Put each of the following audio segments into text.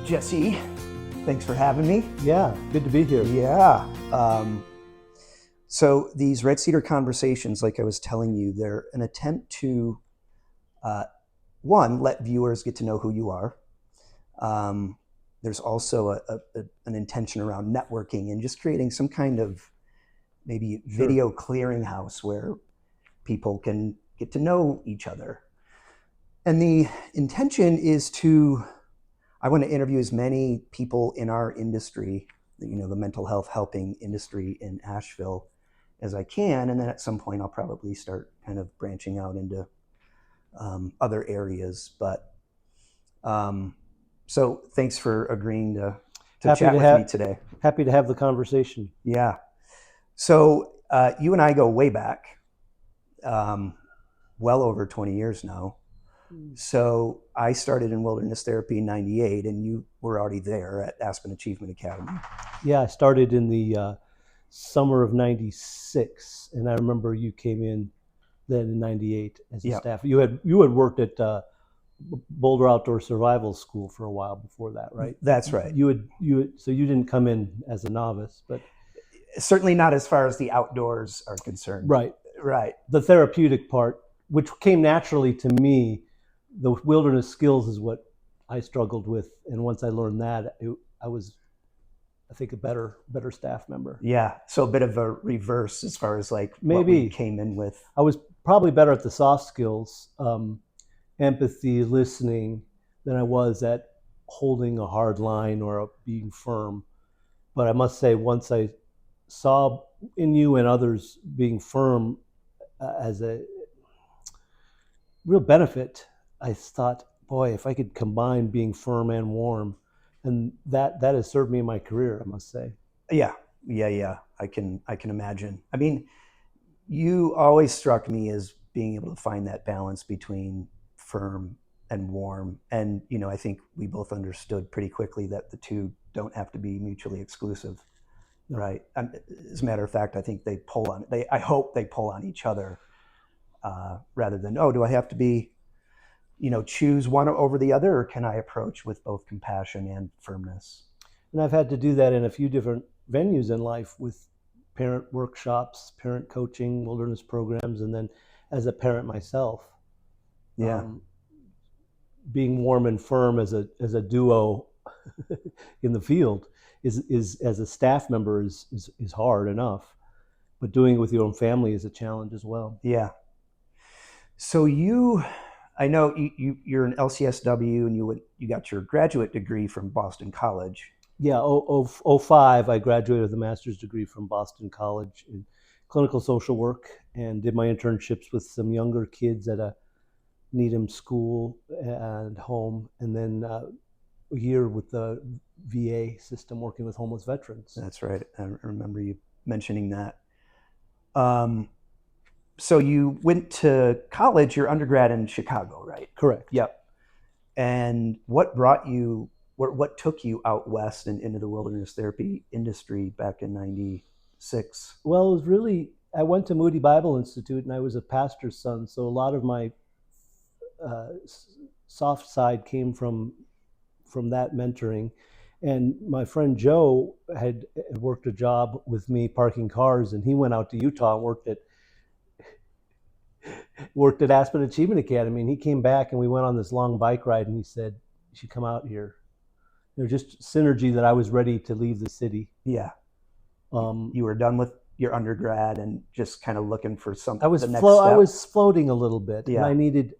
Jesse, thanks for having me. Yeah, good to be here. Yeah. So these Red Cedar conversations, like I was telling you, they're an attempt to, one, let viewers get to know who you are. There's also an intention around networking and just creating some kind of maybe video clearinghouse where people can get to know each other. And the intention is I want to interview as many people in our industry, the mental health helping industry in Asheville as I can. And then at some point I'll probably start kind of branching out into other areas. But so thanks for agreeing to chat with me today. Happy to have the conversation. Yeah. So you and I go way back, well over 20 years now. So I started in wilderness therapy in '98, and you were already there at Aspen Achievement Academy. Yeah, I started in the summer of '96, and I remember you came in then in '98 as a staff. You had worked at Boulder Outdoor Survival School for a while before that, right? That's right. So you didn't come in as a novice, but certainly not as far as the outdoors are concerned. Right. The therapeutic part, which came naturally to me. The wilderness skills is what I struggled with, and once I learned that, I was, I think, a better staff member. Yeah, so a bit of a reverse as far as like maybe what we came in with. I was probably better at the soft skills, empathy, listening, than I was at holding a hard line or being firm. But I must say, once I saw in you and others being firm as a real benefit, I thought, boy, if I could combine being firm and warm, and that has served me in my career, I must say. Yeah. I can imagine. I mean, you always struck me as being able to find that balance between firm and warm. And, I think we both understood pretty quickly that the two don't have to be mutually exclusive, right? As a matter of fact, I think I hope they pull on each other rather than, do I have to be, choose one over the other, or can I approach with both compassion and firmness? And I've had to do that in a few different venues in life, with parent workshops, parent coaching, wilderness programs, and then as a parent myself. Yeah. Being warm and firm as a duo in the field is as a staff member is hard enough, but doing it with your own family is a challenge as well. Yeah. So I know you're an LCSW, and you got your graduate degree from Boston College. Yeah, 05, I graduated with a master's degree from Boston College in clinical social work, and did my internships with some younger kids at a Needham school and home, and then a year with the VA system working with homeless veterans. That's right. I remember you mentioning that. So you went to college, your undergrad in Chicago, right? Correct. Yep. And what took you out west and into the wilderness therapy industry back in '96? Well, it was really, I went to Moody Bible Institute, and I was a pastor's son, so a lot of my soft side came from that mentoring. And my friend Joe had worked a job with me parking cars, and he went out to Utah and worked at Aspen Achievement Academy, and he came back and we went on this long bike ride, and he said, "You should come out here." There's just synergy that I was ready to leave the city. Yeah. You were done with your undergrad and just kind of looking for something. I was floating a little bit. Yeah. And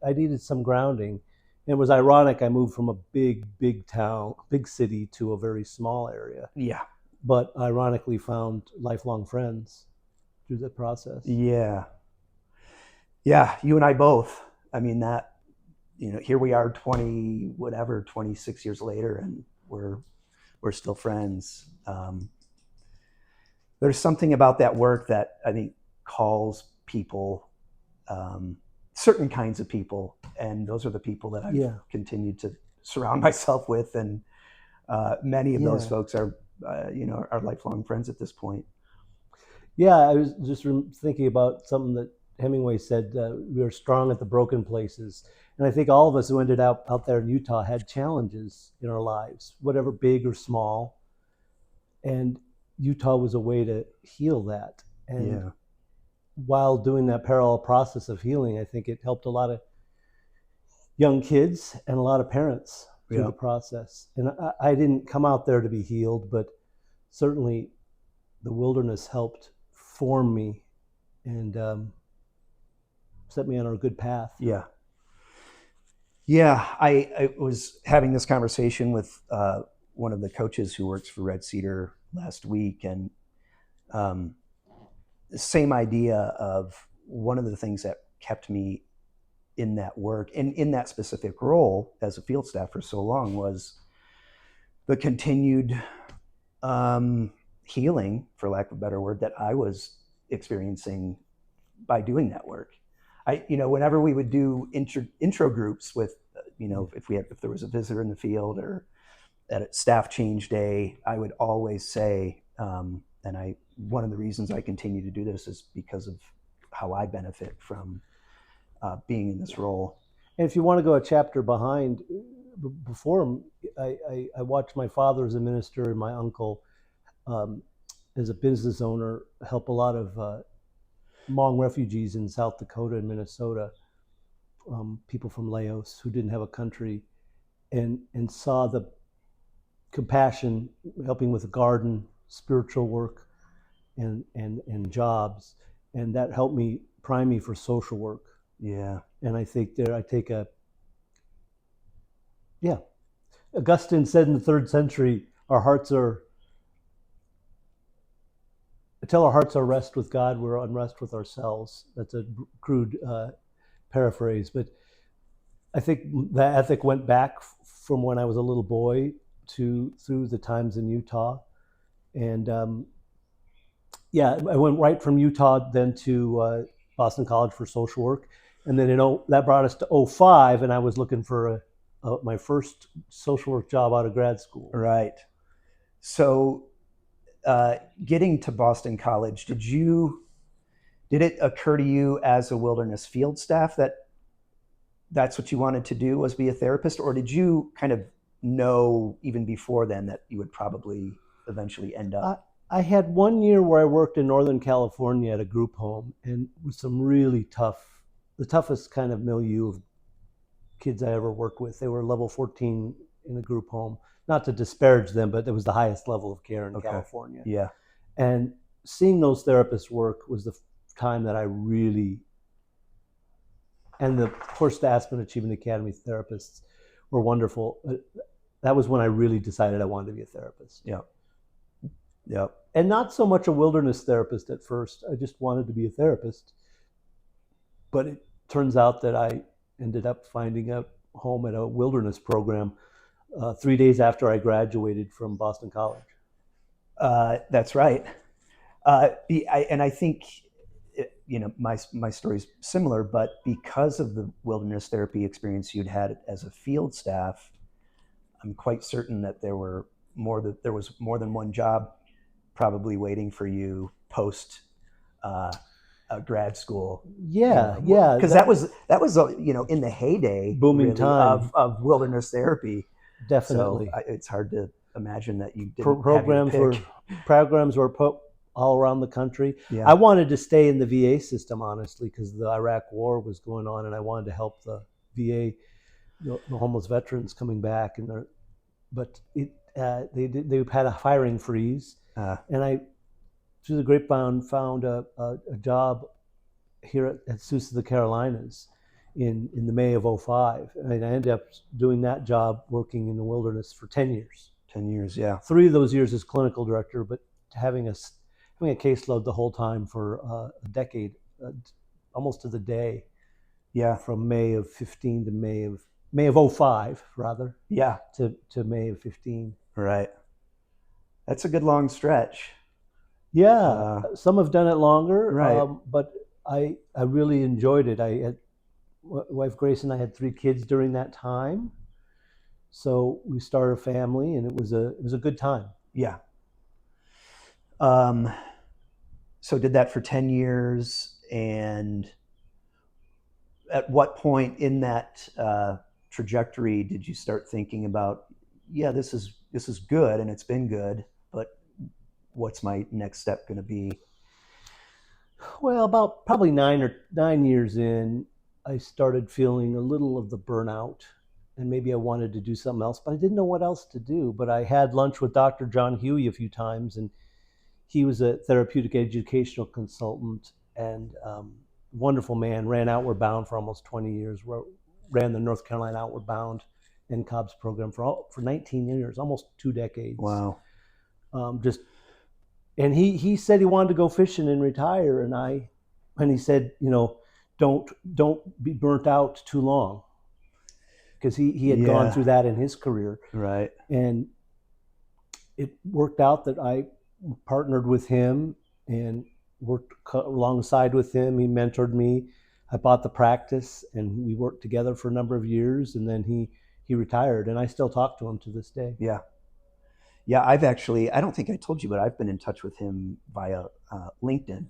I needed some grounding. And it was ironic, I moved from a big town, big city, to a very small area. Yeah. But ironically found lifelong friends through the process. Yeah. Yeah, you and I both. I mean, that, here we are 26 years later, and we're still friends. There's something about that work that I think calls people, certain kinds of people, and those are the people that I've continued to surround myself with, and many of those folks are lifelong friends at this point. Yeah, I was just thinking about something that Hemingway said, we are strong at the broken places. And I think all of us who ended up out there in Utah had challenges in our lives, whatever big or small. And Utah was a way to heal that. And Yeah. while doing that parallel process of healing, I think it helped a lot of young kids and a lot of parents through Yeah. the process. And I didn't come out there to be healed, but certainly the wilderness helped form me and set me on a good path. Yeah. Yeah. I was having this conversation with one of the coaches who works for Red Cedar last week, and um, the same idea of one of the things that kept me in that work and in that specific role as a field staff for so long was the continued healing, for lack of a better word, that I was experiencing by doing that work. Whenever we would do intro groups with, if there was a visitor in the field or at a staff change day, I would always say, one of the reasons I continue to do this is because of how I benefit from being in this role. And if you want to go a chapter behind, before I watched my father as a minister and my uncle as a business owner help a lot of Hmong refugees in South Dakota and Minnesota, people from Laos who didn't have a country, and saw the compassion, helping with the garden, spiritual work, and jobs, and that helped me prime me for social work. Yeah. And I think Augustine said in the 3rd century, until our hearts are rest with God, we're unrest with ourselves. That's a crude paraphrase, but I think that ethic went back from when I was a little boy through the times in Utah. And I went right from Utah then to Boston College for social work. And then that brought us to 2005, and I was looking for my first social work job out of grad school. Right. So getting to Boston College, did it occur to you as a wilderness field staff that that's what you wanted to do, was be a therapist, or did you kind of know even before then that you would probably eventually end up? I had 1 year where I worked in Northern California at a group home, and with some really the toughest kind of milieu of kids I ever worked with. They were level 14 in a group home. Not to disparage them, but it was the highest level of care in California. Yeah. And seeing those therapists work was the time that I really, and of course the Aspen Achievement Academy therapists were wonderful. That was when I really decided I wanted to be a therapist. Yeah. Yeah. And not so much a wilderness therapist at first. I just wanted to be a therapist. But it turns out that I ended up finding a home at a wilderness program 3 days after I graduated from Boston College. That's right. And I think, my story's similar, but because of the wilderness therapy experience you'd had as a field staff, I'm quite certain that there was more than one job probably waiting for you post grad school. Yeah. Because that was in the heyday, booming really, time of wilderness therapy. Definitely. So it's hard to imagine that you didn't programs were put all around the country. Yeah. I wanted to stay in the VA system, honestly, because the Iraq War was going on, and I wanted to help the VA, the homeless veterans coming back. But they had a hiring freeze, and I, through the grapevine, found a job here at SUSE of the Carolinas in the May of 2005. And I ended up doing that job working in the wilderness for 10 years. 10 years, yeah. 3 of those years as clinical director, but having a caseload the whole time for a decade, almost to the day. Yeah. From May of 15 to May of 2005, rather. Yeah. To May of 15. Right. That's a good long stretch. Yeah. Some have done it longer. Right. But I really enjoyed it. Wife Grace and I had 3 kids during that time. So we started a family, and it was a good time. Yeah. So did that for 10 years, and at what point in that trajectory did you start thinking about, yeah, this is good and it's been good, but what's my next step going to be? Well, about probably 9 years in, I started feeling a little of the burnout, and maybe I wanted to do something else, but I didn't know what else to do. But I had lunch with Dr. John Huie a few times, and he was a therapeutic educational consultant and wonderful man. Ran Outward Bound for almost 20 years. Ran the North Carolina Outward Bound and Cobb's program for 19 years, almost 2 decades. Wow. Just and he said he wanted to go fishing and retire, and he said, don't be burnt out too long, because he had gone Yeah. through that in his career. Right. And it worked out that I partnered with him and worked alongside with him. He mentored me. I bought the practice, and we worked together for a number of years, and then he retired, and I still talk to him to this day. Yeah. Yeah. I don't think I told you, but I've been in touch with him via LinkedIn.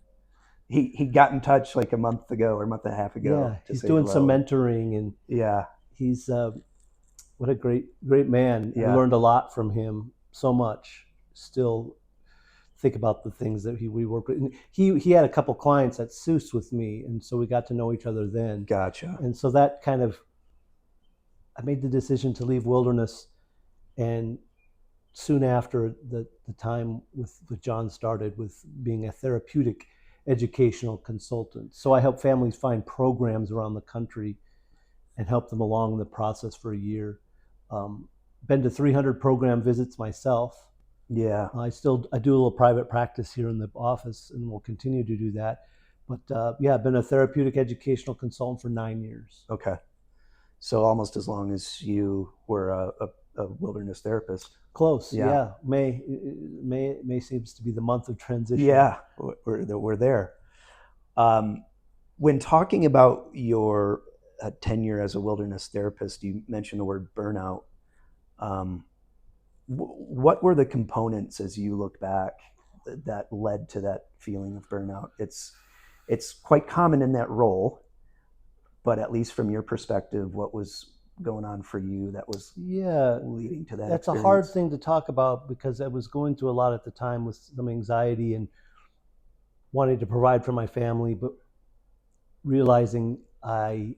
He got in touch like a month ago or a month and a half ago Yeah, to he's say doing some hello. mentoring, and Yeah. he's what a great man. I Yeah. learned a lot from him, so much. Still think about the things that we work with. And he had a couple clients at Seuss with me, and so we got to know each other then. Gotcha. And so that kind of, I made the decision to leave wilderness, and soon after the time with John started with being a therapeutic educational consultant. So I help families find programs around the country and help them along the process for a year. Um, Been to 300 program visits myself. Yeah. I do a little private practice here in the office, and will continue to do that. But yeah, I've been a therapeutic educational consultant for 9 years. Okay. So almost as long as you were a wilderness therapist. Close, Yeah. yeah. May seems to be the month of transition. Yeah. We're there. Um, when talking about your tenure as a wilderness therapist, you mentioned the word burnout. Um, what were the components as you look back that led to that feeling of burnout? It's quite common in that role, but at least from your perspective, what was going on for you that was Yeah, leading to that that's a hard experience? thing to talk about, because I was going through a lot at the time with some anxiety and wanting to provide for my family, but realizing and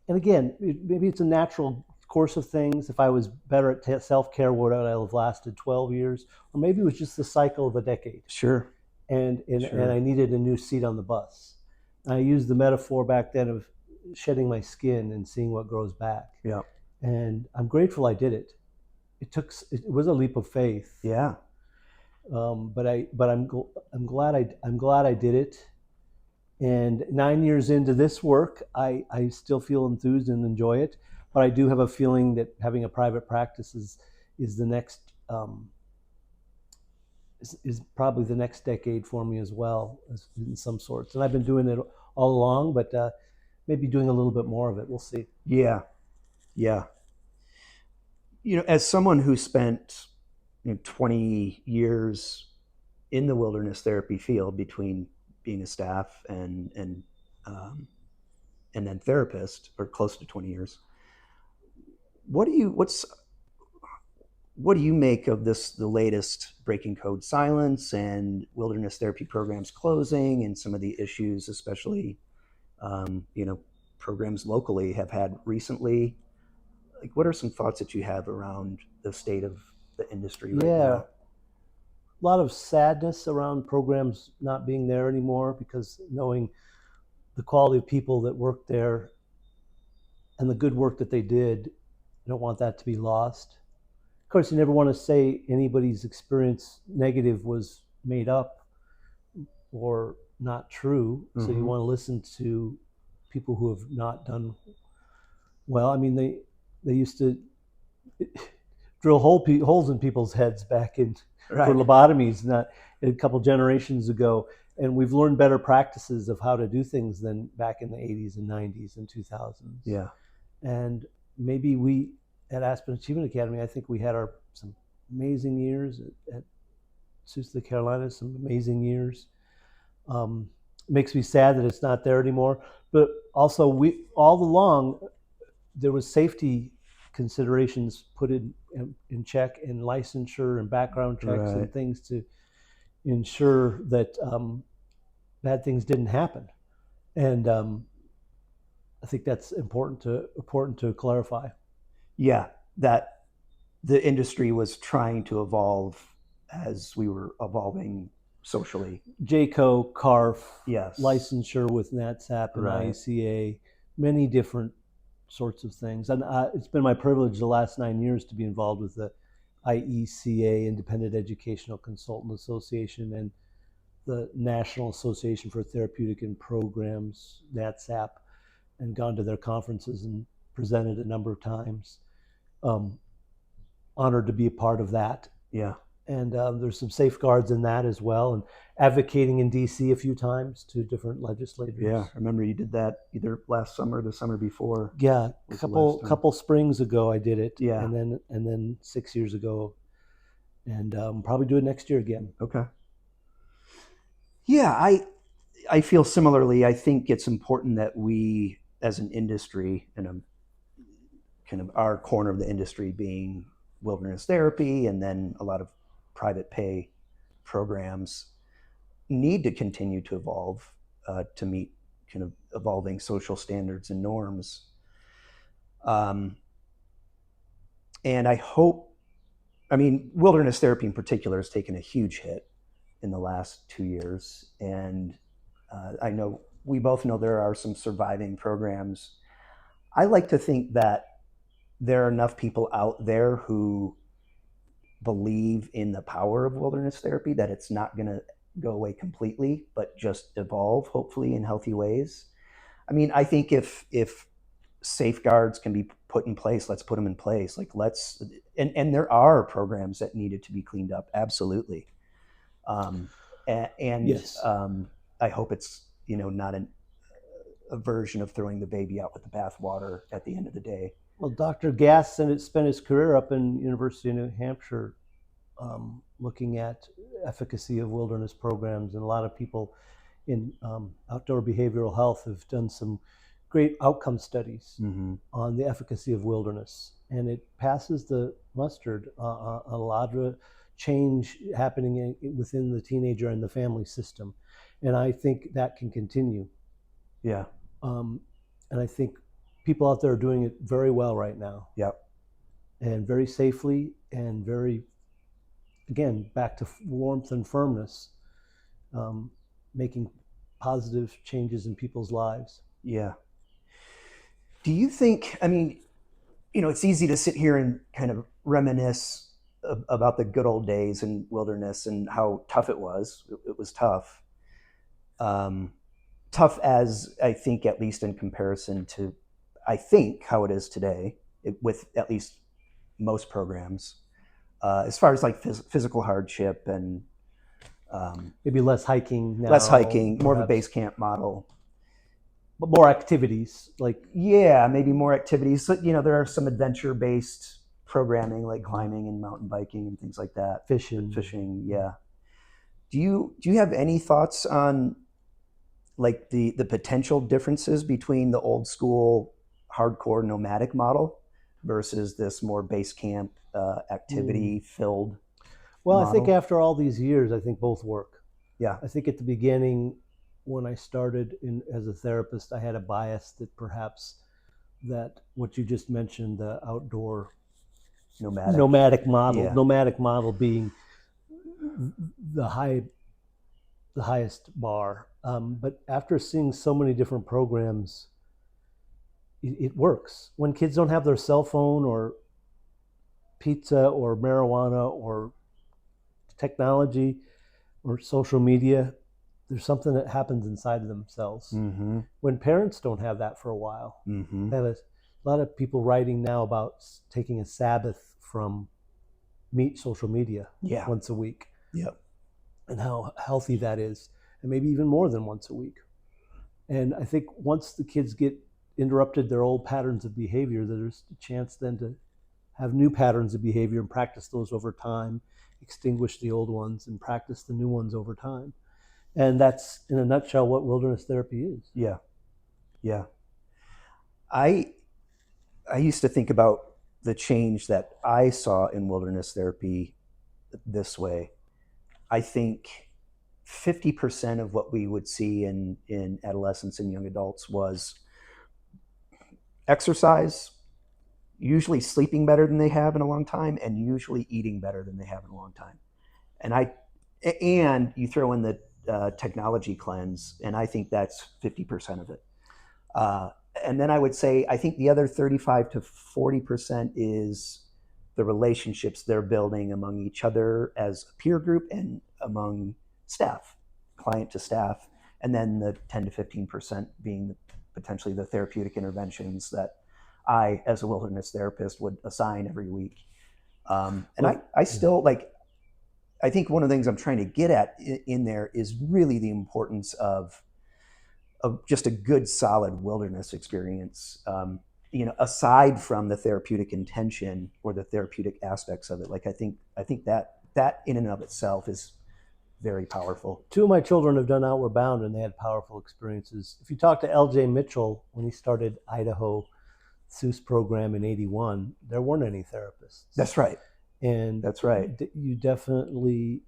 again, maybe it's a natural course of things. If I was better at self care, would I have lasted 12 years? Or maybe it was just the cycle of a decade, Sure. and I Sure. needed a new seat on the bus. I used the metaphor back then of shedding my skin and seeing what grows back. Yeah. And I'm grateful I did it. It was a leap of faith, Yeah. I'm glad I did it. And 9 years into this work, I still feel enthused and enjoy it. But I do have a feeling that having a private practice is the next is probably the next decade for me as well, in some sorts. And I've been doing it all along, but maybe doing a little bit more of it. We'll see. Yeah. Yeah. As someone who spent 20 years in the wilderness therapy field between being a staff um, and then therapist, or close to 20 years, what do you what's what do you make of the latest breaking code silence and wilderness therapy programs closing, and some of the issues, especially um, you know programs locally have had recently? Like, what are some thoughts that you have around the state of the industry right Yeah, now? a lot of sadness around programs not being there anymore, because knowing the quality of people that worked there and the good work that they did, I don't want that to be lost. Of course, you never want to say anybody's experience negative was made up or not true. So you Mm-hmm. want to listen to people who have not done well. I mean, they used to drill holes in people's heads back in for Right. lobotomies, not a couple generations ago. And we've learned better practices of how to do things than back in the 80s and 90s and 2000s. Yeah. And maybe we at Aspen Achievement Academy, I think we had some amazing years at Seuss, the Carolinas, some amazing years. Um, makes me sad that it's not there anymore. But also, we all along there was safety considerations put in check, and licensure and background checks Right. and things to ensure that bad things didn't happen. And I think that's important to clarify. Yeah, that the industry was trying to evolve as we were evolving socially. JCO, CARF, Yes. licensure with NATSAP and Right. IECA, many different sorts of things. And it's been my privilege the last 9 years to be involved with the IECA, Independent Educational Consultant Association, and the National Association for Therapeutic and Programs, NATSAP, and gone to their conferences and presented a number of times. Um, Honored to be a part of that. Yeah. And there's some safeguards in that as well, and advocating in DC a few times to different legislators. Yeah. I remember you did that either last summer or the summer before. Yeah, couple springs ago I did it. Yeah. And then 6 years ago, and probably do it next year again. Okay. Yeah, I feel similarly. I think it's important that we, as an industry, and a kind of our corner of the industry being wilderness therapy, and then a lot of private pay programs, need to continue to evolve to meet kind of evolving social standards and norms. Um, and I hope, I mean, wilderness therapy in particular has taken a huge hit in the last 2 years. And I know we both know there are some surviving programs. I like to think that there are enough people out there who believe in the power of wilderness therapy that it's not going to go away completely, but just evolve, hopefully, in healthy ways. I mean, I think if safeguards can be put in place, let's put them in place. Like let's, and there are programs that needed to be cleaned up, absolutely. And Yes. I hope it's not a version of throwing the baby out with the bathwater at the end of the day. Well, Dr. Gass spent his career up in University of New Hampshire, looking at efficacy of wilderness programs, and a lot of people in outdoor behavioral health have done some great outcome studies on the efficacy of wilderness, and it passes the mustard. A lot of change happening within the teenager and the family system, and I think that can continue. Yeah. And I think people out there are doing it very well right now. Yep. And very safely, and very, again, back to warmth and firmness, making positive changes in people's lives. Yeah. Do you think, I mean, it's easy to sit here and kind of reminisce about the good old days in wilderness and how tough it was. It was tough. Tough as I think, at least in comparison to, I think, how it is today, with at least most programs, as far as like physical hardship and maybe less hiking now. Less hiking, more of a base camp model. But more activities, like maybe more activities. So, there are some adventure-based programming like climbing and mountain biking and things like that. Fishing, yeah. Do you have any thoughts on like the potential differences between the old school hardcore nomadic model versus this more base camp activity filled Well, model? I think after all these years, I think both work. Yeah. I think at the beginning, when I started as a therapist, I had a bias that perhaps that what you just mentioned, the outdoor nomadic model, nomadic model being the highest bar. But after seeing so many different programs, it works. When kids don't have their cell phone or pizza or marijuana or technology or social media, there's something that happens inside of themselves. When parents don't have that for a while, they have a lot of people writing now about taking a Sabbath from social media once a week. Yep. And how healthy that is, and maybe even more than once a week. And I think once the kids get interrupted their old patterns of behavior, there's a chance then to have new patterns of behavior and practice those over time, extinguish the old ones and practice the new ones over time. And that's, in a nutshell, what wilderness therapy is. Yeah. Yeah. I I used to think about the change that I saw in wilderness therapy this way. I think 50% of what we would see in adolescents and young adults was exercise, usually sleeping better than they have in a long time, and usually eating better than they have in a long time. And you throw in the technology cleanse, and I think that's 50% of it. Uh, and then I would say I think the other 35 to 40% is the relationships they're building among each other as a peer group and among staff, client to staff, and then the 10 to 15% being potentially the therapeutic interventions that I, as a wilderness therapist, would assign every week. And I still like, I think one of the things I'm trying to get at in there is really the importance of just a good, solid wilderness experience. Aside from the therapeutic intention or the therapeutic aspects of it, like I think that in and of itself is very powerful. Two of my children have done Outward Bound, and they had powerful experiences. If you talk to L.J. Mitchell, when he started Idaho SUS program in '81, there weren't any therapists. That's right. And that's right. You definitely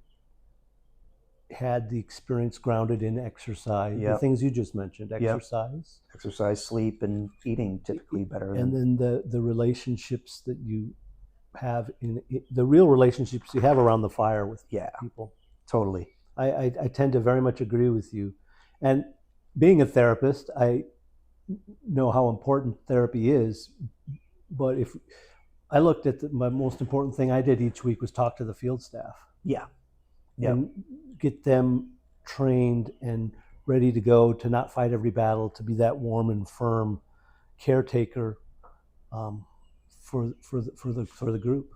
had the experience grounded in exercise, the things you just mentioned, exercise, sleep, and eating typically better. And then the relationships that you have the real relationships you have around the fire with people. Totally. I tend to very much agree with you. And being a therapist, I know how important therapy is. But if I looked at my most important thing I did each week was talk to the field staff. Yeah. And get them trained and ready to go, to not fight every battle, to be that warm and firm caretaker for the group.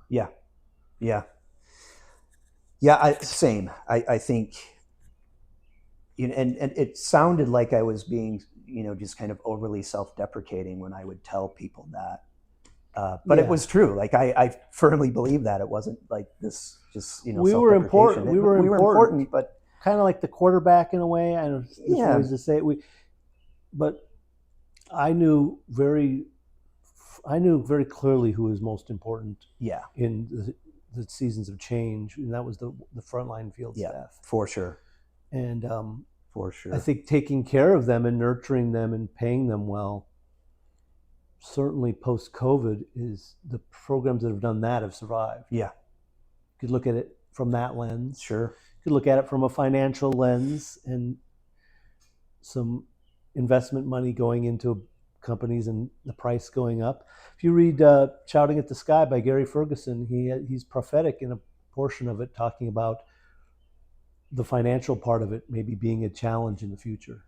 Same. I think, and it sounded like I was being, just kind of overly self-deprecating when I would tell people that. But it was true. Like I firmly believe that it wasn't like this, just we were important. We were important, but kind of like the quarterback in a way. I don't know ways to say it. But I knew very clearly who was most important. In the seasons of change, and that was the frontline field staff. For sure. And for sure, I think taking care of them and nurturing them and paying them well. Certainly post-COVID, is the programs that have done that have survived. You could look at it from that lens. Sure. You could look at it from a financial lens and some investment money going into companies and the price going up. If you read Shouting at the Sky by Gary Ferguson, he's prophetic in a portion of it, talking about the financial part of it maybe being a challenge in the future.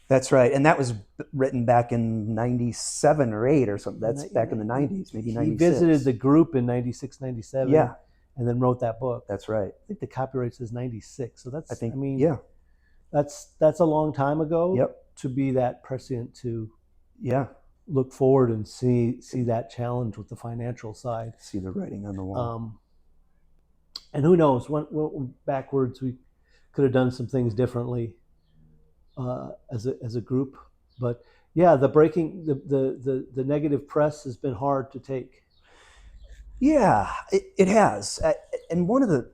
That's right. And that was written back in 97 or 8 or something. That's back in the 90s, maybe 96. He visited the group in 96, 97. And then wrote that book. That's right. I think the copyright says 96. So that's, that's a long time ago to be that prescient to look forward and see that challenge with the financial side. See the writing on the wall. And who knows, when backwards, we could have done some things differently. As a group, but the negative press has been hard to take. It has. And one of the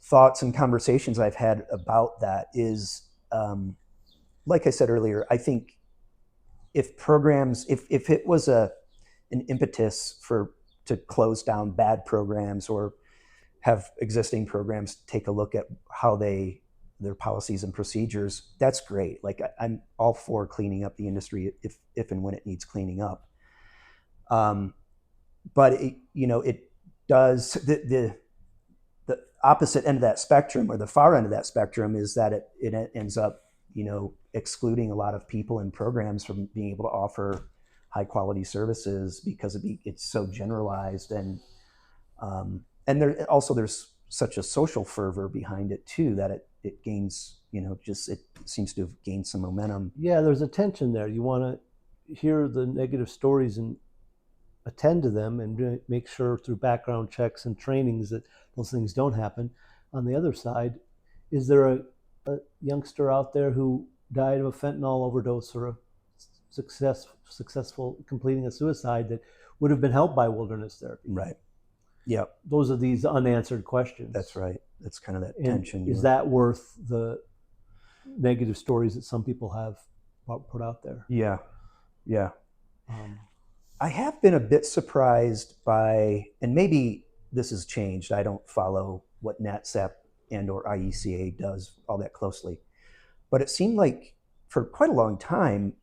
thoughts and conversations I've had about that is, like I said earlier, I think if programs, if it was an impetus to close down bad programs or have existing programs take a look at how their policies and procedures, that's great. Like I'm all for cleaning up the industry if and when it needs cleaning up. But it does the opposite end of that spectrum, or the far end of that spectrum, is that it ends up excluding a lot of people and programs from being able to offer high quality services because it's so generalized, and there's such a social fervor behind it too that it gains, it seems to have gained some momentum. There's a tension there. You want to hear the negative stories and attend to them and make sure through background checks and trainings that those things don't happen. On the other side, is there a youngster out there who died of a fentanyl overdose or a successful completing a suicide that would have been helped by wilderness therapy. Right. Yep. Those are these unanswered questions. That's right. That's kind of that And tension. is that worth the negative stories that some people have put out there? Yeah. Yeah. I have been a bit surprised by, and maybe this has changed. I don't follow what NatSap and or IECA does all that closely, but it seemed like for quite a long time,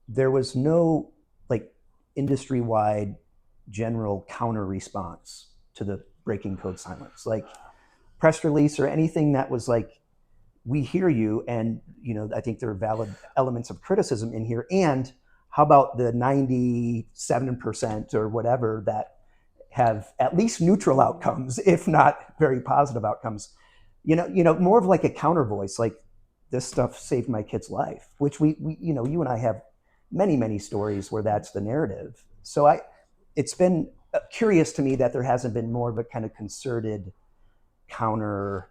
there was no like industry-wide general counter response to the breaking code silence, like press release or anything that was like, we hear you, and I think there are valid elements of criticism in here. And how about the 97% or whatever that have at least neutral outcomes, if not very positive outcomes? More of like a counter voice, like this stuff saved my kid's life, which we you and I have many, many stories where that's the narrative. So it's been curious to me that there hasn't been more of a kind of concerted counter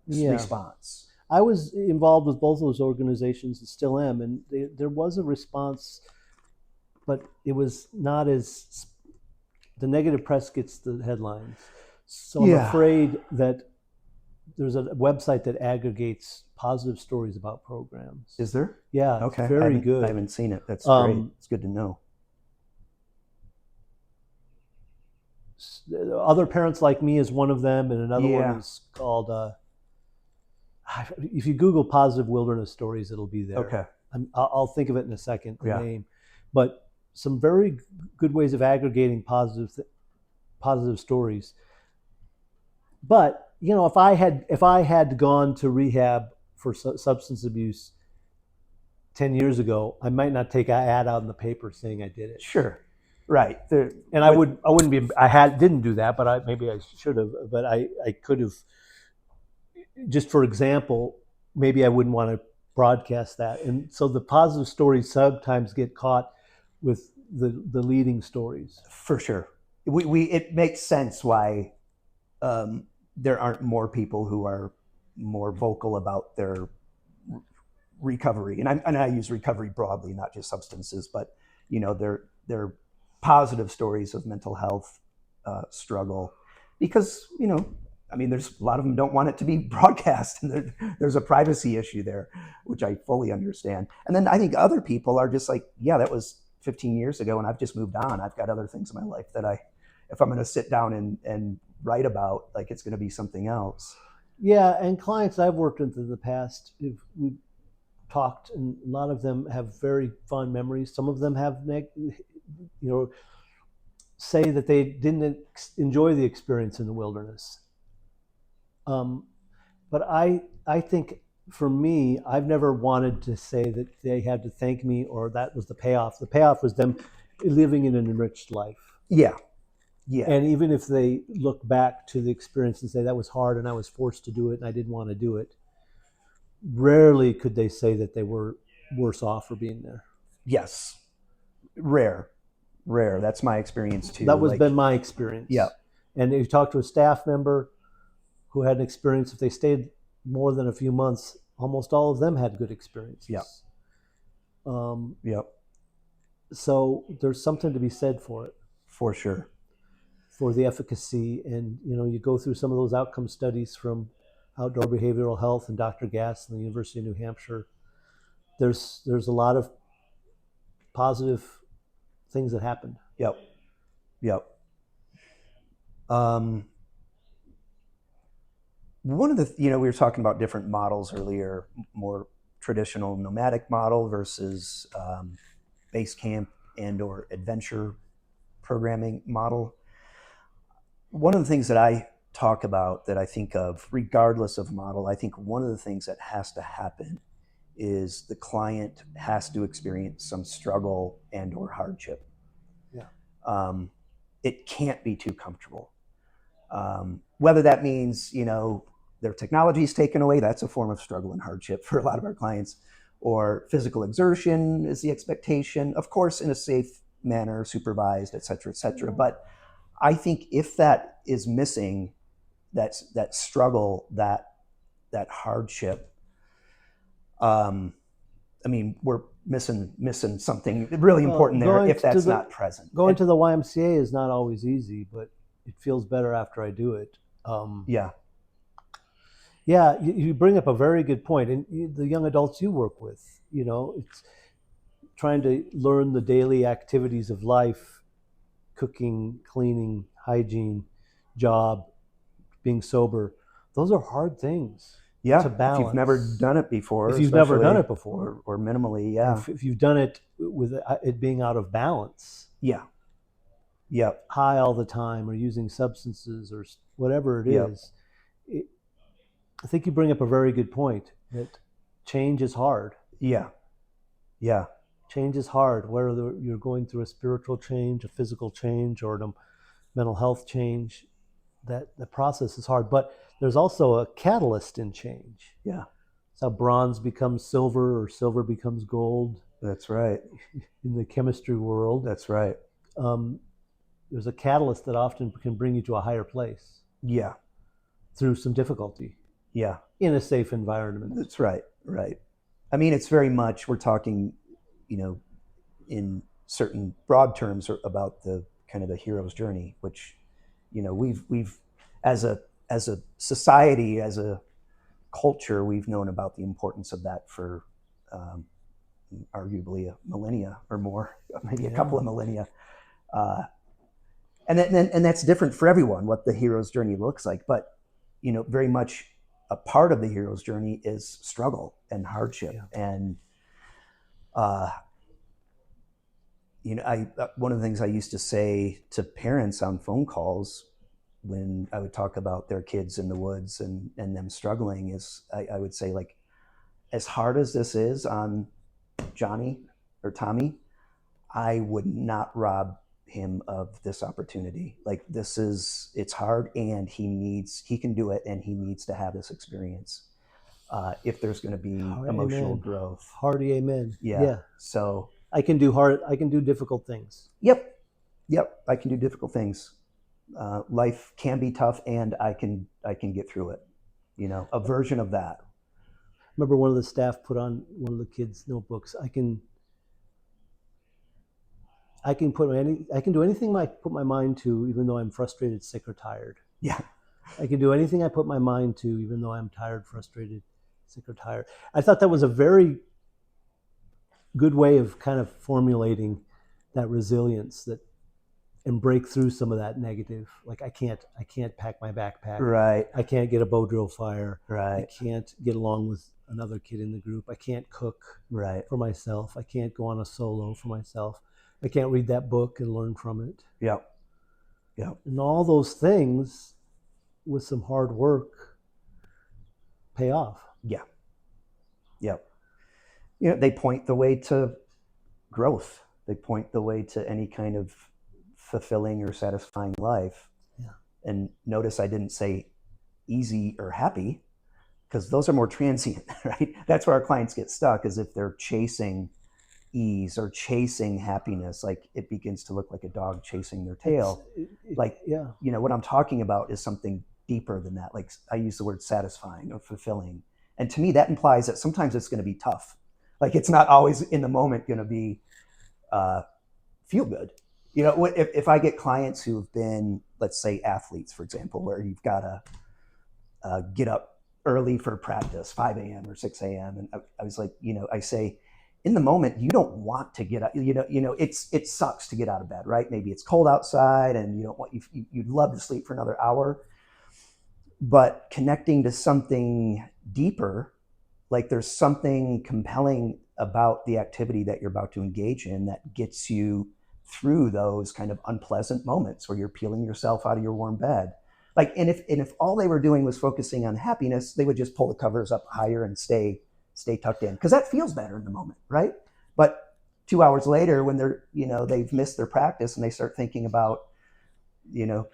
response. I was involved with both of those organizations and still am, and there was a response, but it was not as, the negative press gets the headlines. So I'm afraid that there's a website that aggregates positive stories about programs. Is there? Yeah, okay. It's very good. I haven't seen it. That's great. It's good to know. Other Parents Like Me is one of them, and another one is called, if you Google positive wilderness stories, it'll be there. Okay. I'll think of it in a second, the name. But some very good ways of aggregating positive stories. But if I had gone to rehab for substance abuse 10 years ago, I might not take an ad out in the paper saying I did it. Sure. Right. I didn't do that, but maybe I should have. But I could have. Just for example, maybe I wouldn't want to broadcast that. And so the positive stories sometimes get caught with the leading stories. For sure. It makes sense why there aren't more people who are more vocal about their recovery. And I use recovery broadly, not just substances, but they're positive stories of mental health struggle, because there's a lot of them don't want it to be broadcast, and there's a privacy issue there, which I fully understand. And then I think other people are just like, yeah, that was 15 years ago, and I've just moved on. I've got other things in my life that if I'm going to sit down and write about, like, it's going to be something else. Yeah, and clients I've worked with in the past, we've talked, and a lot of them have very fond memories. Some of them have, say that they didn't enjoy the experience in the wilderness. But I think for me, I've never wanted to say that they had to thank me or that was the payoff. The payoff was them living in an enriched life. Yeah. Yeah. And even if they look back to the experience and say that was hard and I was forced to do it and I didn't want to do it, rarely could they say that they were worse off for being there. Yes. Rare. That's my experience too. That was been my experience. Yeah. And if you talk to a staff member who had an experience, if they stayed more than a few months, almost all of them had good experiences. Yeah. Yep. So there's something to be said for it. For sure. For the efficacy. And, you go through some of those outcome studies from Outdoor Behavioral Health and Dr. Gass and the University of New Hampshire. There's a lot of positive things that happened. Yep. One of the, we were talking about different models earlier, more traditional nomadic model versus base camp and or adventure programming model. One of the things that I talk about, that I think of, regardless of model, I think one of the things that has to happen is the client has to experience some struggle and or hardship. Yeah. It can't be too comfortable. Whether that means, their technology is taken away, that's a form of struggle and hardship for a lot of our clients, or physical exertion is the expectation, of course, in a safe manner, supervised, et cetera, et cetera. But I think if that is missing, that struggle, that hardship, I mean, we're missing something really important there if that's not present. Going to the YMCA is not always easy, but it feels better after I do it. Yeah. Yeah, you bring up a very good point. And the young adults you work with, it's trying to learn the daily activities of life, cooking, cleaning, hygiene, job, being sober. Those are hard things Yeah, to balance. if you've never done it before. If you've never done it before. Or minimally, yeah. If you've done it with it being out of balance. Yeah. Yeah. High all the time or using substances or whatever it is. I think you bring up a very good point that change is hard. Yeah. Yeah. Change is hard, whether you're going through a spiritual change, a physical change, or a mental health change. That the process is hard, but there's also a catalyst in change. Yeah. It's how bronze becomes silver or silver becomes gold. That's right. In the chemistry world. That's right. There's a catalyst that often can bring you to a higher place. Yeah. Through some difficulty. Yeah. In a safe environment. That's right. Right. I mean, it's very much, we're talking, in certain broad terms about the kind of the hero's journey, which, we've as a society, as a culture, we've known about the importance of that for arguably a millennia or more, maybe a couple of millennia. And that's different for everyone, what the hero's journey looks like. But, very much a part of the hero's journey is struggle and hardship. Yeah. And, one of the things I used to say to parents on phone calls when I would talk about their kids in the woods and them struggling is I would say, like, as hard as this is on Johnny or Tommy, I would not rob him of this opportunity. Like, it's hard, and he can do it, and he needs to have this experience. If there's going to be emotional growth. Hearty amen. Yeah. So I can do difficult things. Yep. I can do difficult things. Life can be tough, and I can get through it. A version of that. Remember, one of the staff put on one of the kids' notebooks. I can do anything I put my mind to, even though I'm frustrated, sick, or tired. Yeah. I can do anything I put my mind to, even though I'm tired, frustrated, sick, or tired. I thought that was a very good way of kind of formulating that resilience and break through some of that negative. Like, I can't pack my backpack. Right. I can't get a bow drill fire. Right. I can't get along with another kid in the group. I can't cook for myself. I can't go on a solo for myself. I can't read that book and learn from it. Yeah. And all those things, with some hard work, pay off. Yeah. They point the way to growth. They point the way to any kind of fulfilling or satisfying life. Yeah. And notice I didn't say easy or happy, because those are more transient, right? That's where our clients get stuck, is if they're chasing ease or chasing happiness, like it begins to look like a dog chasing their tail. What I'm talking about is something deeper than that. Like, I use the word satisfying or fulfilling. And to me, that implies that sometimes it's going to be tough. Like, it's not always in the moment going to be feel good. If I get clients who have been, let's say, athletes, for example, where you've got to get up early for practice, 5 a.m. or 6 a.m. And I was like, I say, in the moment, you don't want to get up. It sucks to get out of bed, right? Maybe it's cold outside, and you'd love to sleep for another hour. But connecting to something deeper, like there's something compelling about the activity that you're about to engage in that gets you through those kind of unpleasant moments where you're peeling yourself out of your warm bed. Like, and if all they were doing was focusing on happiness, they would just pull the covers up higher and stay tucked in, because that feels better in the moment, right? But 2 hours later, when they're, they've missed their practice and they start thinking about,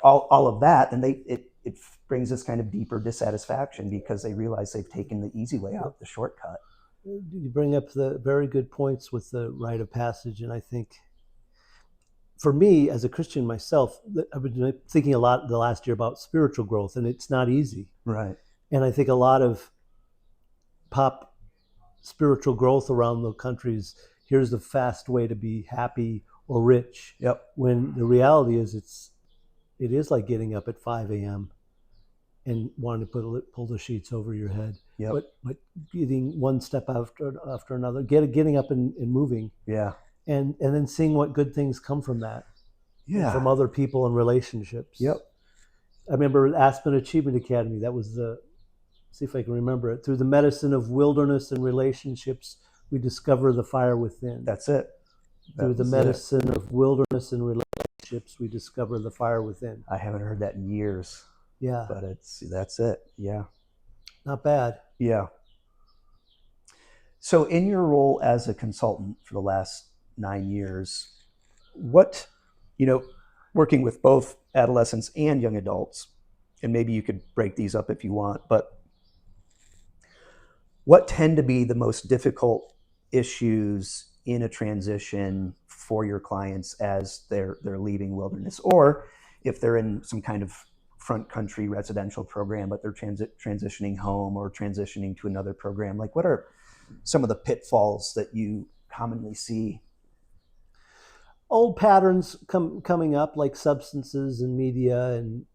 all of that, then it brings this kind of deeper dissatisfaction, because they realize they've taken the easy way out, the shortcut. You bring up the very good points with the rite of passage. And I think for me, as a Christian myself, I've been thinking a lot the last year about spiritual growth, and it's not easy. Right. And I think a lot of pop spiritual growth around the countries. Here's the fast way to be happy or rich. Yep. When the reality is, it is like getting up at 5 a.m. and wanting to pull the sheets over your head. Yep. But getting one step after another, getting up and moving. Yeah. And then seeing what good things come from that. Yeah. From other people and relationships. Yep. I remember Aspen Achievement Academy. That was see if I can remember it. Through the medicine of wilderness and relationships, we discover the fire within. That's it. Through the medicine of wilderness and relationships, we discover the fire within. I haven't heard that in years. Yeah. But that's it. Yeah. Not bad. Yeah. So in your role as a consultant for the last 9 years, what, working with both adolescents and young adults, and maybe you could break these up if you want, but what tend to be the most difficult issues in a transition for your clients as they're leaving wilderness, or if they're in some kind of front country residential program, but they're transitioning home or transitioning to another program? Like, what are some of the pitfalls that you commonly see? Old patterns coming up, like substances and media, and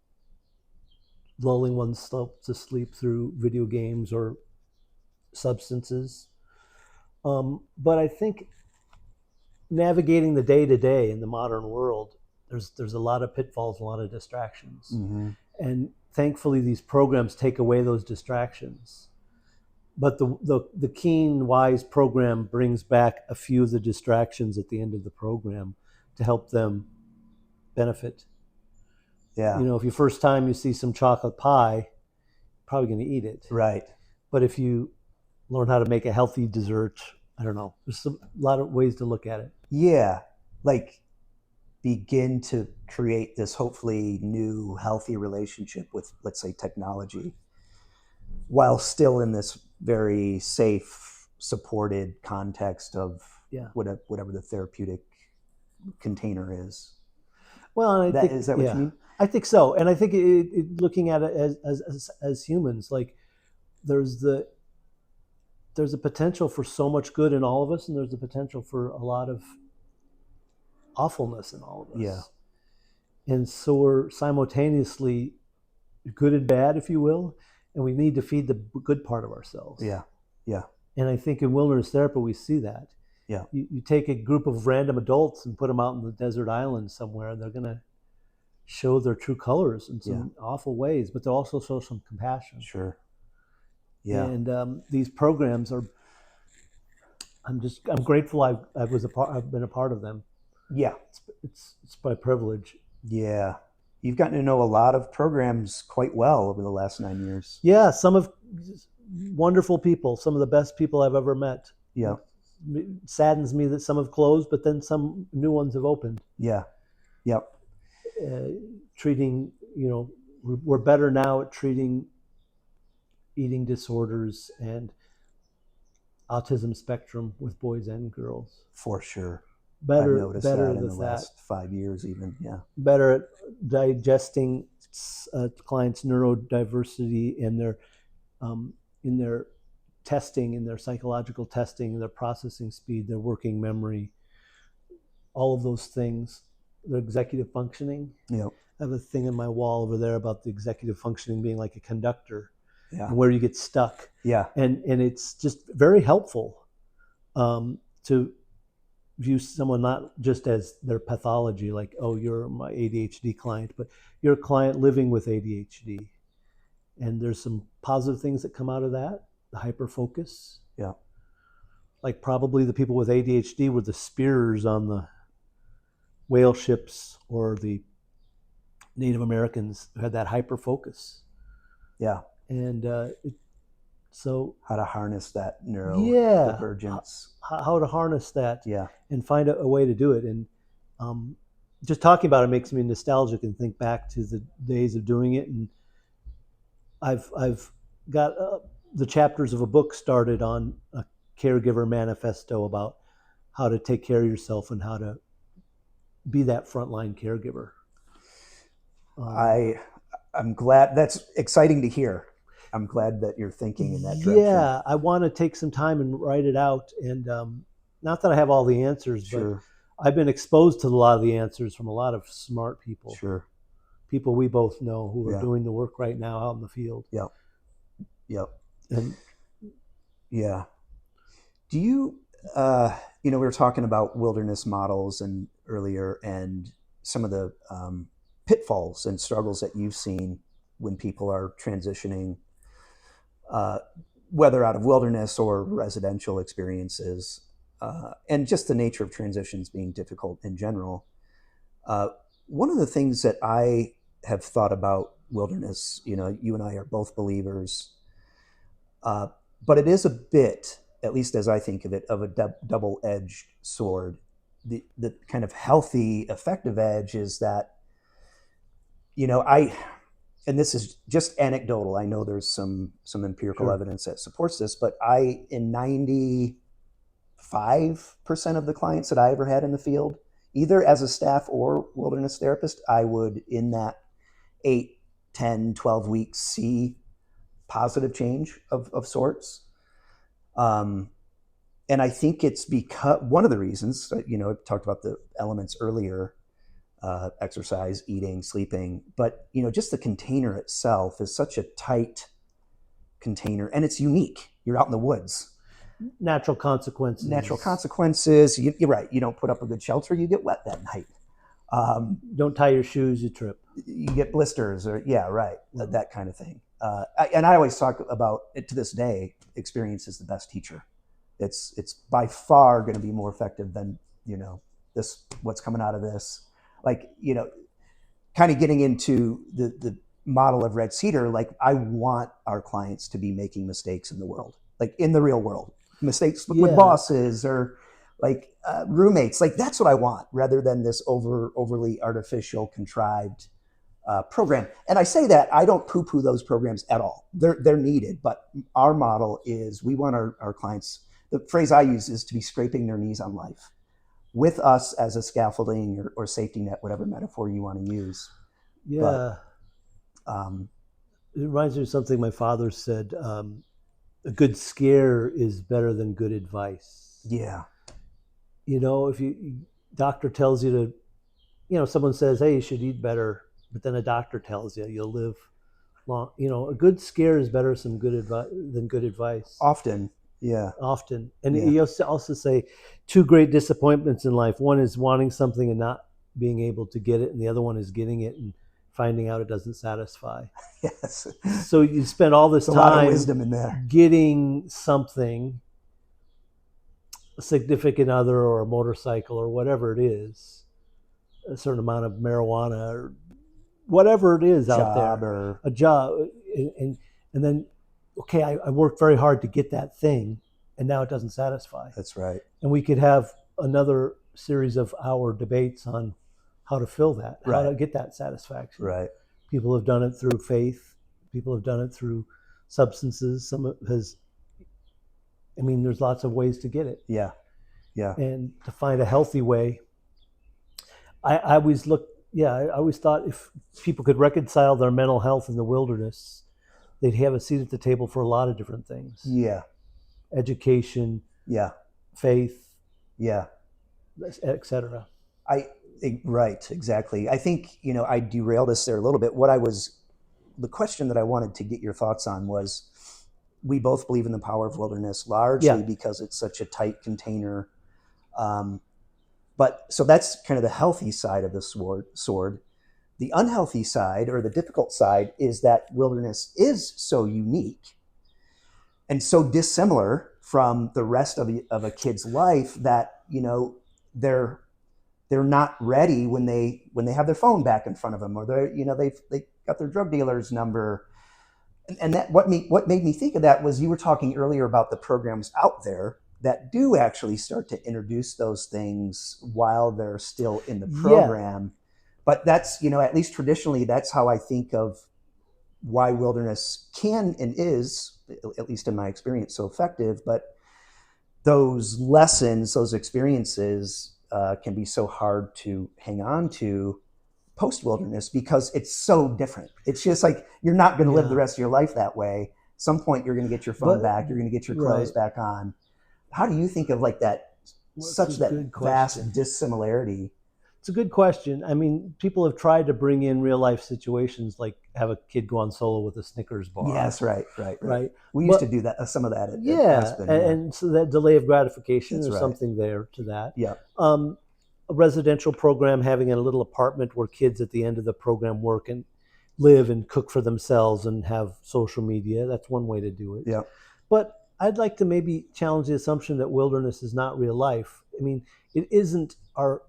lulling oneself to sleep through video games or substances. But I think navigating the day-to-day in the modern world, there's a lot of pitfalls, a lot of distractions. Mm-hmm. And thankfully, these programs take away those distractions. But the keen, wise program brings back a few of the distractions at the end of the program to help them benefit. Yeah. If you first time you see some chocolate pie, probably going to eat it. Right. But if you learn how to make a healthy dessert, I don't know. There's a lot of ways to look at it. Yeah. Like, begin to create this hopefully new, healthy relationship with, let's say, technology, while still in this very safe, supported context of whatever the therapeutic container is. Well, is that what you mean? I think so. And I think looking at it as humans, like there's a potential for so much good in all of us, and there's a potential for a lot of awfulness in all of us. Yeah. And so we're simultaneously good and bad, if you will, and we need to feed the good part of ourselves. Yeah. Yeah. And I think in wilderness therapy, we see that. Yeah. You take a group of random adults and put them out in the desert island somewhere, and they're going to show their true colors in some awful ways, but they'll also show some compassion. Sure. Yeah. And these programs are, I'm grateful I've been a part of them. Yeah. It's my privilege. Yeah. You've gotten to know a lot of programs quite well over the last 9 years. Yeah. Some of wonderful people, some of the best people I've ever met. Yeah. It saddens me that some have closed, but then some new ones have opened. Yeah. Yep. Treating, we're better now at treating eating disorders and autism spectrum with boys and girls. For sure. Better, I've noticed better that in the last 5 years even. Yeah. Better at digesting clients' neurodiversity and in their testing, in their psychological testing, their processing speed, their working memory, all of those things, their executive functioning. Yeah. I have a thing on my wall over there about the executive functioning being like a conductor. Yeah. And where you get stuck. Yeah. And it's just very helpful to view someone not just as their pathology, like, oh, you're my ADHD client, but you're a client living with ADHD. And there's some positive things that come out of that, the hyperfocus. Yeah. Like probably the people with ADHD were the spearers on the whale ships, or the Native Americans who had that hyperfocus. Yeah. And so how to harness that neurodivergence. How to harness that. Yeah. And find a way to do it. And just talking about it makes me nostalgic and think back to the days of doing it. And I've got the chapters of a book started on a caregiver manifesto about how to take care of yourself and how to be that frontline caregiver. I'm glad. That's exciting to hear. I'm glad that you're thinking in that direction. Yeah, I want to take some time and write it out. And not that I have all the answers, but Sure, I've been exposed to a lot of the answers from a lot of smart people, sure. people we both know who are Yeah, doing the work right now out in the field. yep, yep, And yeah. Do you, we were talking about wilderness models and earlier, and some of the pitfalls and struggles that you've seen when people are transitioning, uh, whether out of wilderness or residential experiences, and just the nature of transitions being difficult in general. Uh, One of the things that I have thought about wilderness, you and I are both believers, uh, but it is a bit, at least as I think of it, of a double-edged sword. The kind of healthy, effective edge is that, I, and this is just anecdotal. I know there's some empirical sure. evidence that supports this, but I, in 95% of the clients that I ever had in the field, either as a staff or wilderness therapist, I would, in that 8, 10, 12 weeks, see positive change of sorts. Um, and I think it's because one of the reasons, I talked about the elements earlier, exercise, eating, sleeping, but just the container itself is such a tight container, and it's unique. You're out in the woods. Natural Natural consequences. consequences. You're right. You don't put up a good shelter, you get wet that night. Um, Don't tie your shoes, you trip. you get blisters, or yeah, right, that kind of thing. And I always talk about it to this day. Experience is the best teacher. It's by far going to be more effective than this. What's coming out of this, like kind of getting into the model of Red Cedar. Like, I want our clients to be making mistakes in the world, like in the real world, mistakes with Yeah, bosses or like roommates. Like, that's what I want, rather than this overly artificial, contrived program. And I say that, I don't poo-poo those programs at all. They're needed, but our model is, we want our clients. The phrase I use is to be scraping their knees on life with us as a scaffolding or safety net, whatever metaphor you want to use. But yeah. um, It reminds me of something my father said. A good scare is better than good advice. yeah, If you doctor tells you to, someone says, "Hey, you should eat better," but then a doctor tells you you'll live long. A good scare is better some good advice than good advice. often, yeah, Often, and yeah, you also say two great disappointments in life. One is wanting something and not being able to get it, and the other one is getting it and finding out it doesn't satisfy. yes. So you spend all this There's a lot of time wisdom in there. getting something, a significant other or a motorcycle or whatever it is, a certain amount of marijuana or whatever it is out Job there, or a job, and then, okay, I worked very hard to get that thing, and now it doesn't satisfy. that's right, And we could have another series of hour debates on how to fill that, how right, to get that satisfaction. right, People have done it through faith. People have done it through substances. Some has, there's lots of ways to get it, yeah, yeah, and to find a healthy way. I always look, yeah, I always thought if people could reconcile their mental health in the wilderness, they'd have a seat at the table for a lot of different things: yeah, education, yeah, faith, yeah. etc. I Right, exactly. I think I derailed us there a little bit. What I was The question that I wanted to get your thoughts on was, we both believe in the power of wilderness, Yeah, largely because it's such a tight container. Um, but so that's kind of the healthy side of the sword. The unhealthy side, or the difficult side, is that wilderness is so unique and so dissimilar from the rest of a kid's life that they're they're not ready when they have their phone back in front of them, or they got their drug dealer's number. And that what made me think of that was, you were talking earlier about the programs out there that do actually start to introduce those things while they're still in the yeah, program. But that's, at least traditionally, that's how I think of why wilderness can and is, at least in my experience, so effective. But those lessons, those experiences, can be so hard to hang on to post wilderness, because it's so different. It's just like, you're not going to live the yeah. rest of your life that way. some point you're going to get your phone But back. You're going to get your right, clothes back on. How do you think of like that, that's such a that good vast question. dissimilarity? It's a good question. I mean, people have tried to bring in real life situations, like have a kid go on solo with a Snickers bar. Yes, right. Right. We used But to do that, some of that at yeah, Aspen. and so that delay of gratification, That's there's right. something there to that. Yeah. A residential program, having a little apartment where kids at the end of the program work and live and cook for themselves and have social media, that's one way to do it. Yeah. But I'd like to maybe challenge the assumption that wilderness is not real life. I mean, it isn't our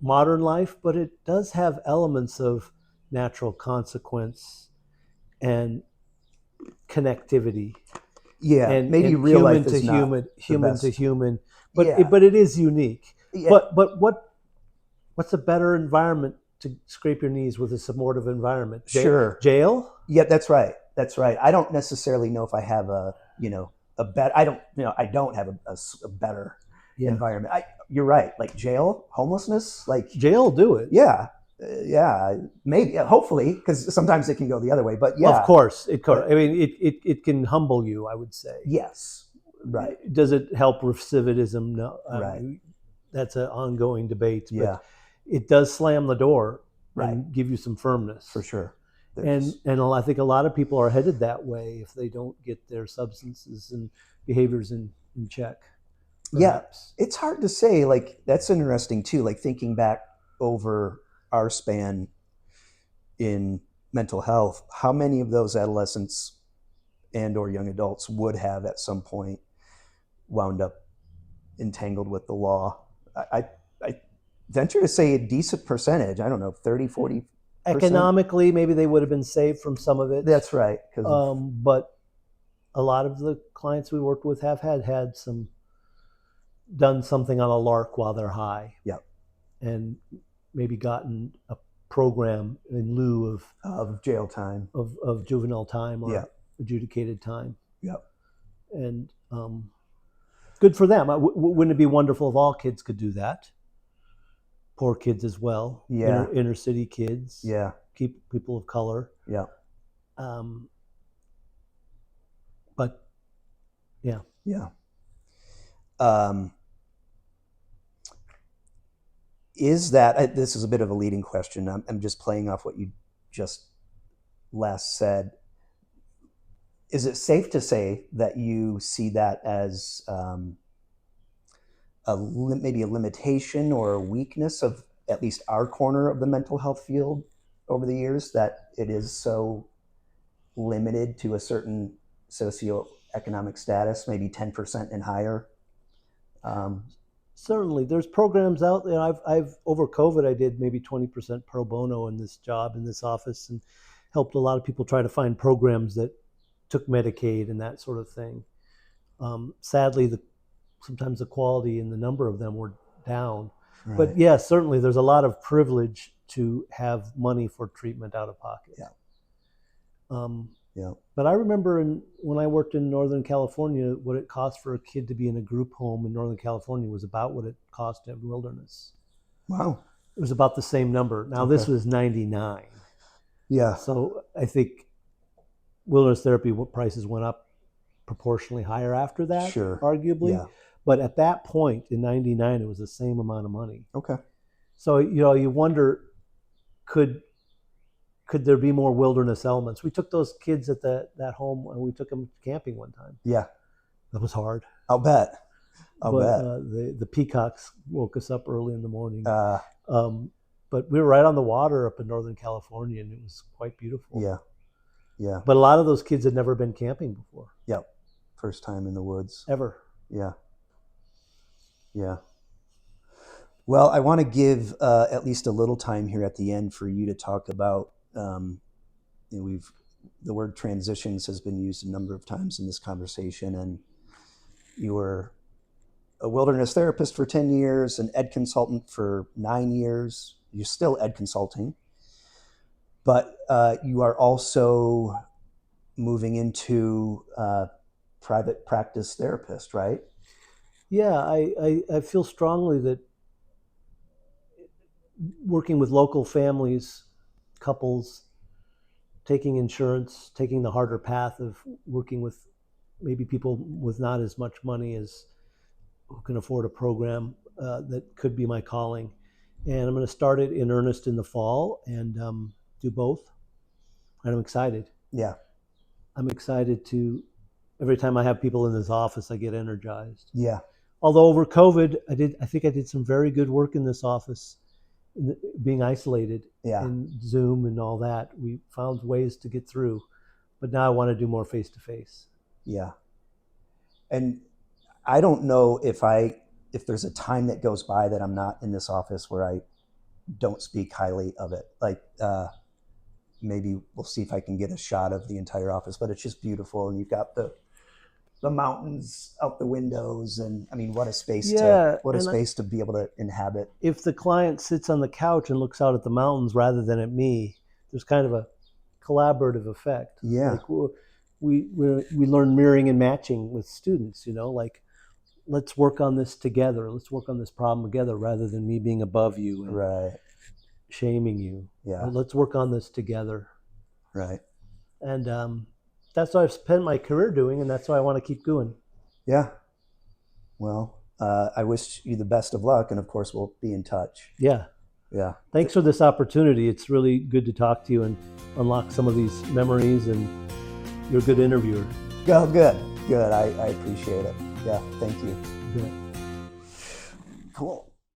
modern life, but it does have elements of natural consequence and connectivity Yeah. Maybe and real human life to is not human, the human to best. human, Yeah. but it is unique. Yeah. But what's a better environment to scrape your knees with a supportive environment? Sure. Jail? Yeah, that's right. That's right. I don't necessarily know if I have a better. I don't have a better Yeah, environment. You're right. Like jail, homelessness, like jail will do it. yeah, yeah, maybe, yeah, hopefully, because sometimes it can go the other way. But Of yeah, course, it could. but I mean, it can humble you, I would say. yes, right, Does it help recidivism? No. right, That's an ongoing debate, but yeah, it does slam the door right, and give you some firmness. for sure. And I think a lot of people are headed that way if they don't get their substances and behaviors in check. Perhaps. Yeah, it's hard to say. Like that's interesting too. Like thinking back over our span in mental health, how many of those adolescents and or young adults would have at some point wound up entangled with the law? I venture to say a decent percentage. I don't know, 30, 40%. Economically, maybe they would have been saved from some of it. That's right. But a lot of the clients we worked with have had some done something on a lark while they're high. Yeah. And maybe gotten a program in lieu of jail time, of juvenile time or yeah, adjudicated time. Yeah. And good for them. Wouldn't it be wonderful if all kids could do that? Poor kids as well. Yeah. Inner city kids. Yeah. Keep people of color. Yeah. But yeah. Yeah. Is that, this is a bit of a leading question. I'm just playing off what you just last said. Is it safe to say that you see that as maybe a limitation or a weakness of at least our corner of the mental health field over the years, that it is so limited to a certain socioeconomic status, maybe 10% and higher? Certainly, there's programs out there. I've over COVID, I did maybe 20% pro bono in this job in this office, and helped a lot of people try to find programs that took Medicaid and that sort of thing. Sadly, sometimes the quality and the number of them were down. Right. But yeah, certainly there's a lot of privilege to have money for treatment out of pocket. Yeah. Yeah. But I remember when I worked in Northern California, what it cost for a kid to be in a group home in Northern California was about what it cost to have wilderness. Wow. It was about the same number. Now, this was 99. Yeah. So I think wilderness therapy prices went up proportionally higher after that, sure, arguably. Yeah. But at that point in 99, it was the same amount of money. Okay. So, you wonder, could there be more wilderness elements? We took those kids at that home and we took them camping one time. Yeah. That was hard. I'll bet. The peacocks woke us up early in the morning. But we were right on the water up in Northern California, and it was quite beautiful. Yeah. Yeah. But a lot of those kids had never been camping before. Yeah. First time in the woods. Ever. Yeah. Yeah. Well, I want to give at least a little time here at the end for you to talk about, the word transitions has been used a number of times in this conversation, and you were a wilderness therapist for 10 years, an ed consultant for 9 years. You're still ed consulting, but you are also moving into private practice therapist, right? Yeah, I feel strongly that working with local families, couples, taking insurance, taking the harder path of working with maybe people with not as much money as who can afford a program that could be my calling. And I'm going to start it in earnest in the fall and do both. And I'm excited. Yeah. I'm excited to, every time I have people in this office, I get energized. Yeah. Although over COVID, I think I did some very good work in this office, being isolated Yeah. in Zoom and all that. We found ways to get through, but now I want to do more face to face. Yeah. And I don't know if there's a time that goes by that I'm not in this office where I don't speak highly of it. Like maybe we'll see if I can get a shot of the entire office, but it's just beautiful. And you've got the mountains out the windows, and I mean, what a space to be able to inhabit. If the client sits on the couch and looks out at the mountains rather than at me, there's kind of a collaborative effect. Yeah. Like we learn mirroring and matching with students, like, let's work on this together. Let's work on this problem together rather than me being above you and Right. shaming you. Yeah. Let's work on this together. Right. And that's what I've spent my career doing, and that's what I want to keep doing. Yeah. Well, I wish you the best of luck, and of course we'll be in touch. Yeah. Yeah. Thanks for this opportunity. It's really good to talk to you and unlock some of these memories, and you're a good interviewer. Oh, good. I appreciate it. Yeah, thank you. Good. Cool.